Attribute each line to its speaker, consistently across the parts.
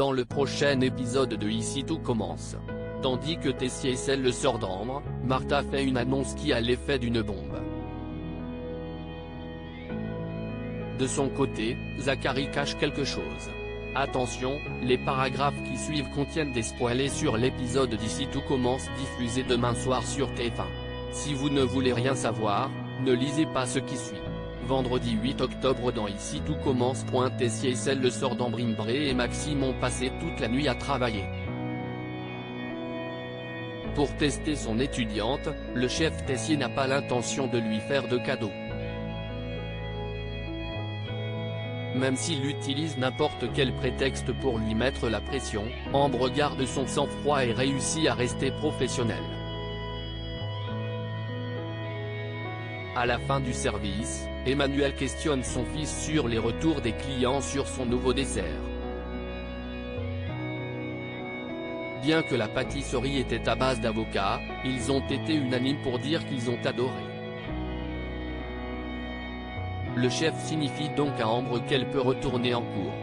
Speaker 1: dans le prochain épisode de Ici tout commence. Tandis que Tessier scelle le sort d'Ambre, Martha fait une annonce qui a l'effet d'une bombe. De son côté, Zachary cache quelque chose. Attention, les paragraphes qui suivent contiennent des spoilers sur l'épisode d'Ici tout commence diffusé demain soir sur TF1. Si vous ne voulez rien savoir, ne lisez pas ce qui suit. Vendredi 8 octobre dans Ici tout commence. Tessier scelle le sort d'Ambre. Imbré et Maxime ont passé toute la nuit à travailler. Pour tester son étudiante, le chef Tessier n'a pas l'intention de lui faire de cadeau. Même s'il utilise n'importe quel prétexte pour lui mettre la pression, Ambre garde son sang-froid et réussit à rester professionnelle. À la fin du service, Emmanuel questionne son fils sur les retours des clients sur son nouveau dessert. Bien que la pâtisserie était à base d'avocats, ils ont été unanimes pour dire qu'ils ont adoré. Le chef signifie donc à Ambre qu'elle peut retourner en cours.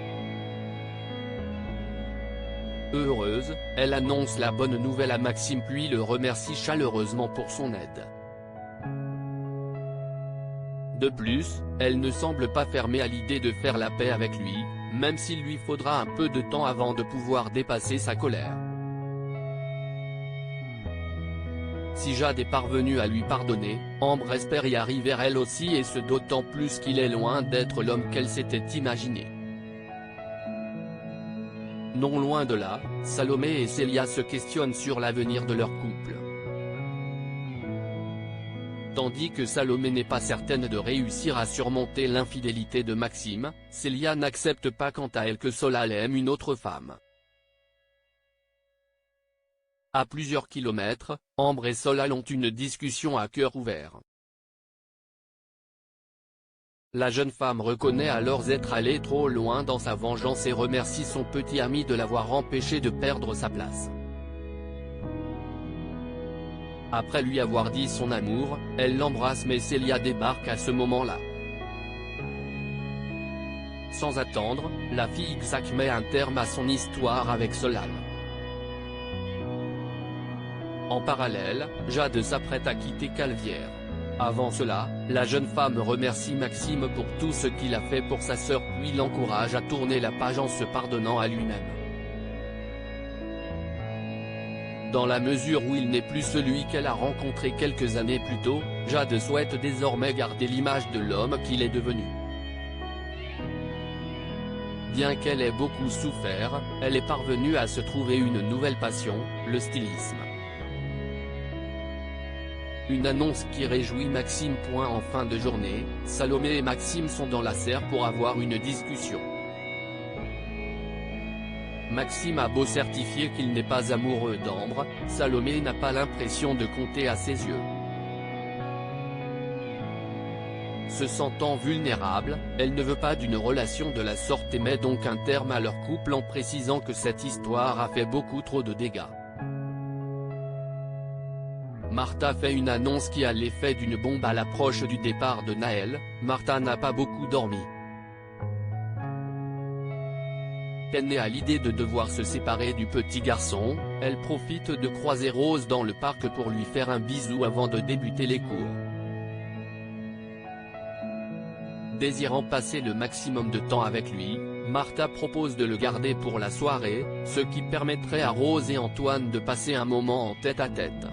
Speaker 1: Heureuse, elle annonce la bonne nouvelle à Maxime puis le remercie chaleureusement pour son aide. De plus, elle ne semble pas fermée à l'idée de faire la paix avec lui, même s'il lui faudra un peu de temps avant de pouvoir dépasser sa colère. Si Jade est parvenue à lui pardonner, Ambre espère y arriver elle aussi et ce d'autant plus qu'il est loin d'être l'homme qu'elle s'était imaginé. Non loin de là, Salomé et Célia se questionnent sur l'avenir de leur couple. Tandis que Salomé n'est pas certaine de réussir à surmonter l'infidélité de Maxime, Célia n'accepte pas quant à elle que Solal aime une autre femme. À plusieurs kilomètres, Ambre et Solal ont une discussion à cœur ouvert. La jeune femme reconnaît alors être allée trop loin dans sa vengeance et remercie son petit ami de l'avoir empêché de perdre sa place. Après lui avoir dit son amour, elle l'embrasse mais Célia débarque à ce moment-là. Sans attendre, la fille Xac met un terme à son histoire avec Solal. En parallèle, Jade s'apprête à quitter Calvière. Avant cela, la jeune femme remercie Maxime pour tout ce qu'il a fait pour sa sœur puis l'encourage à tourner la page en se pardonnant à lui-même. Dans la mesure où il n'est plus celui qu'elle a rencontré quelques années plus tôt, Jade souhaite désormais garder l'image de l'homme qu'il est devenu. Bien qu'elle ait beaucoup souffert, elle est parvenue à se trouver une nouvelle passion, le stylisme. Une annonce qui réjouit Maxime. En fin de journée, Salomé et Maxime sont dans la serre pour avoir une discussion. Maxime a beau certifier qu'il n'est pas amoureux d'Ambre, Salomé n'a pas l'impression de compter à ses yeux. Se sentant vulnérable, elle ne veut pas d'une relation de la sorte et met donc un terme à leur couple en précisant que cette histoire a fait beaucoup trop de dégâts. Martha fait une annonce qui a l'effet d'une bombe à l'approche du départ de Naël. Martha n'a pas beaucoup dormi. Peinée à l'idée de devoir se séparer du petit garçon, elle profite de croiser Rose dans le parc pour lui faire un bisou avant de débuter les cours. Désirant passer le maximum de temps avec lui, Martha propose de le garder pour la soirée, ce qui permettrait à Rose et Antoine de passer un moment en tête-à-tête.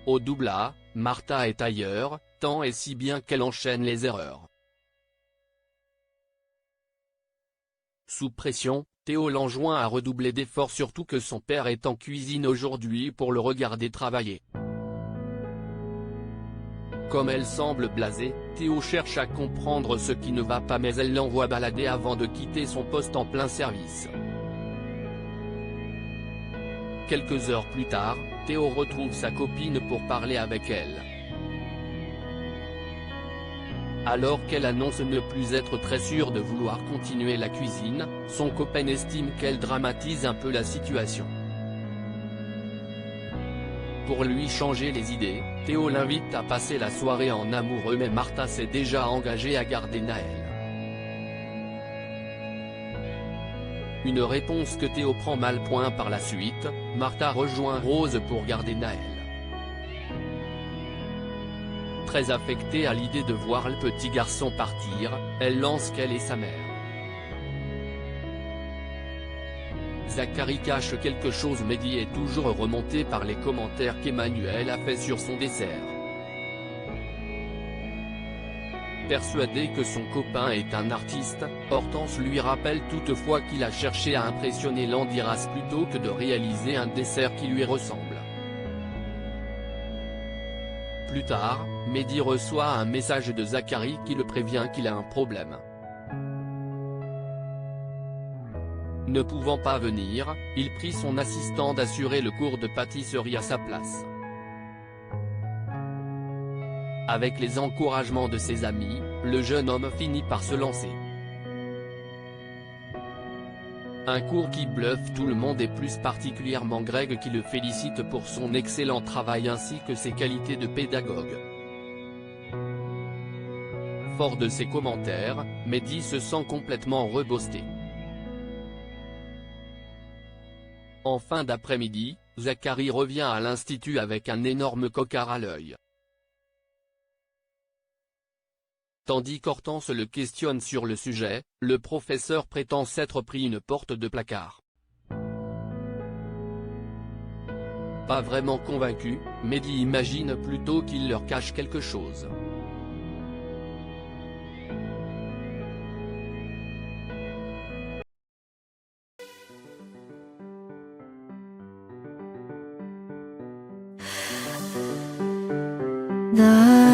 Speaker 1: Au double-A, Martha est ailleurs, tant et si bien qu'elle enchaîne les erreurs. Sous pression, Théo l'enjoint à redoubler d'efforts surtout que son père est en cuisine aujourd'hui pour le regarder travailler. Comme elle semble blasée, Théo cherche à comprendre ce qui ne va pas mais elle l'envoie balader avant de quitter son poste en plein service. Quelques heures plus tard, Théo retrouve sa copine pour parler avec elle. Alors qu'elle annonce ne plus être très sûre de vouloir continuer la cuisine, son copain estime qu'elle dramatise un peu la situation. Pour lui changer les idées, Théo l'invite à passer la soirée en amoureux mais Martha s'est déjà engagée à garder Naël. Une réponse que Théo prend mal. Par la suite, Martha rejoint Rose pour garder Naël. Très affectée à l'idée de voir le petit garçon partir, elle lance qu'elle est sa mère. Zachary cache quelque chose. Mehdi est toujours remonté par les commentaires qu'Emmanuel a fait sur son dessert. Persuadé que son copain est un artiste, Hortense lui rappelle toutefois qu'il a cherché à impressionner Landiras plutôt que de réaliser un dessert qui lui ressemble. Plus tard, Mehdi reçoit un message de Zachary qui le prévient qu'il a un problème. Ne pouvant pas venir, il prie son assistant d'assurer le cours de pâtisserie à sa place. Avec les encouragements de ses amis, le jeune homme finit par se lancer. Un cours qui bluffe tout le monde et plus particulièrement Greg qui le félicite pour son excellent travail ainsi que ses qualités de pédagogue. Fort de ses commentaires, Mehdi se sent complètement reboosté. En fin d'après-midi, Zachary revient à l'institut avec un énorme cocard à l'œil. Tandis qu'Hortense le questionne sur le sujet, le professeur prétend s'être pris une porte de placard. Pas vraiment convaincu, Mehdi imagine plutôt qu'il leur cache quelque chose.
Speaker 2: 나